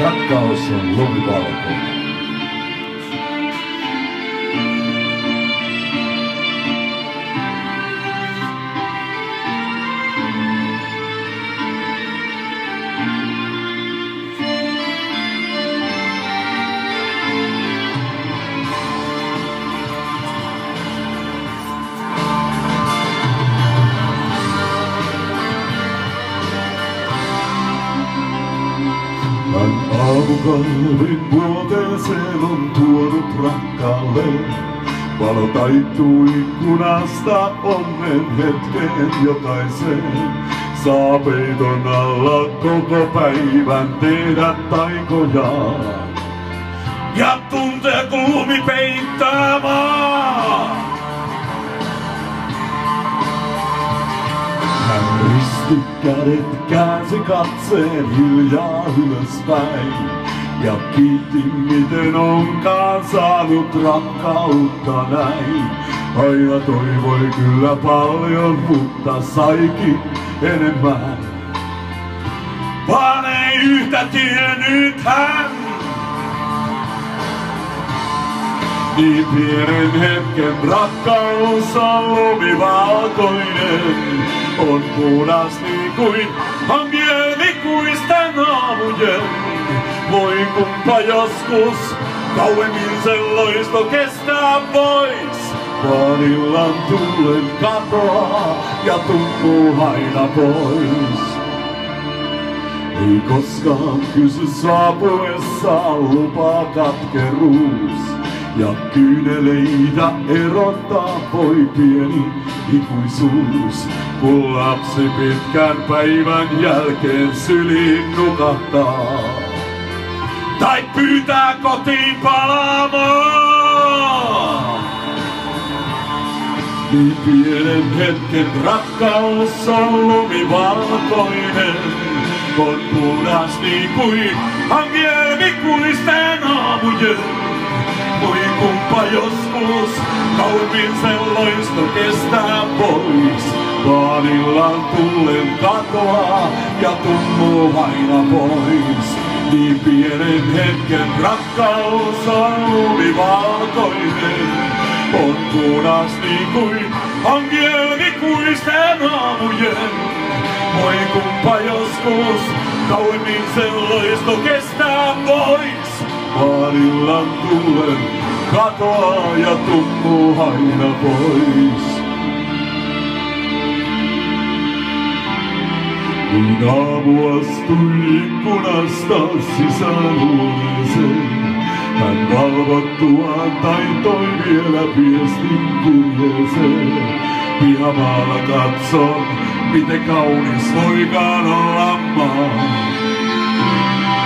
Rakkaus on lumivalkoinen. Hän aamukalvin vuoteeseen on tuonut rakkaalle. Valo taittuu ikkunasta onnen hetkeen jokaiseen. Saa peiton alla koko päivän tehdä taikojaan. Ja tuntee kulmi peittää maan. Hän risti kädet, käänsi katseen hiljaa ylöspäin. Ja kiitti miten onkaan saanut rakkautta näin. Aina toivoi kyllä paljon, mutta saikin enemmän. Vaan ei yhtä tiennyt hän. Niin pienen hetken rakkaus on lumivalkoinen. On puhdas niin kuin hankielikuisten aamujen. Voi kumpa joskus kauemmin sen loisto kestää vois. Vaan illan tullen katoaa ja tummuu aina pois. Ei koskaan kysy saapuessaan lupaa katkeruus. Ja kyyneleitä erottaa voi pieni ikuisuus. Kun lapsi pitkän päivän jälkeen syliin nukahtaa. Tai pyytää kotiin palaamaan. Niin pienen hetken rakkaus on lumivalkoinen. On puhdas niin kuin hankielikuisten aamujen. Voi kumpa joskus kauemmin sen loisto kestää pois. Vaan illan tullen katoaa ja tummuu aina pois. Niin pienen hetken rakkaus on lumivalkoinen. On puhdas niin kuin hankielikuisten aamujen. Voi kumpa joskus kauemmin sen loisto kestää pois. Vaan illan tullen katoaa ja tummuu aina pois. Kun aamu astui ikkunasta sisään huoneeseen, hän valvottuaan taitoi vielä viestin kirjeeseen. Pihamaalla katson, miten kaunis voikaan olla maa.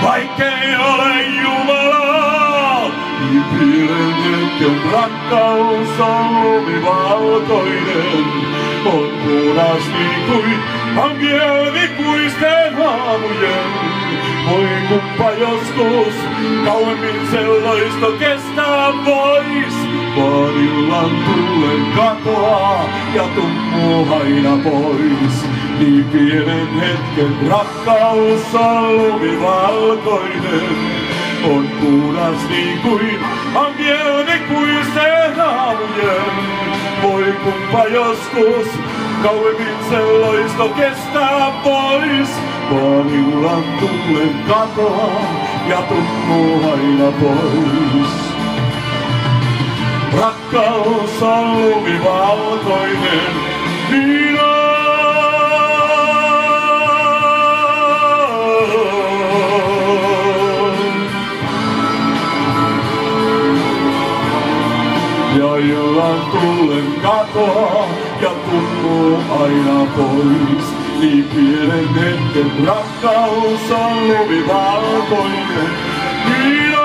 Vaikkei ole Jumalaa, niin pienen hetken rakkaus on lumivalkoinen. On puhdas niin kuin hankielikuisten aamujen. Voi kumpa joskus kauemmin sen loisto kestää pois. Vaan illan tullen katoaa ja tummuu aina pois. Niin pienen hetken rakkaus on lumivalkoinen. On puhdas niin kuin hankielikuisten aamujen. Voi kumpa joskus kauemmin sen loisto kestää pois. Vaan illan tullen katoaa ja tummuu aina pois. Rakkaus on lumivalkoinen, niin on. Ja illan tullen katoaa ja tummuu aina pois. Niin pienen hetken rakkaus on lumivalkoinen, niin on.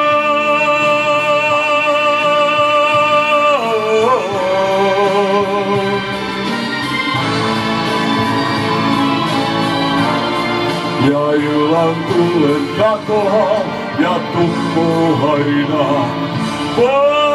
Ja illan tullen katoaa ja tummuu aina pois.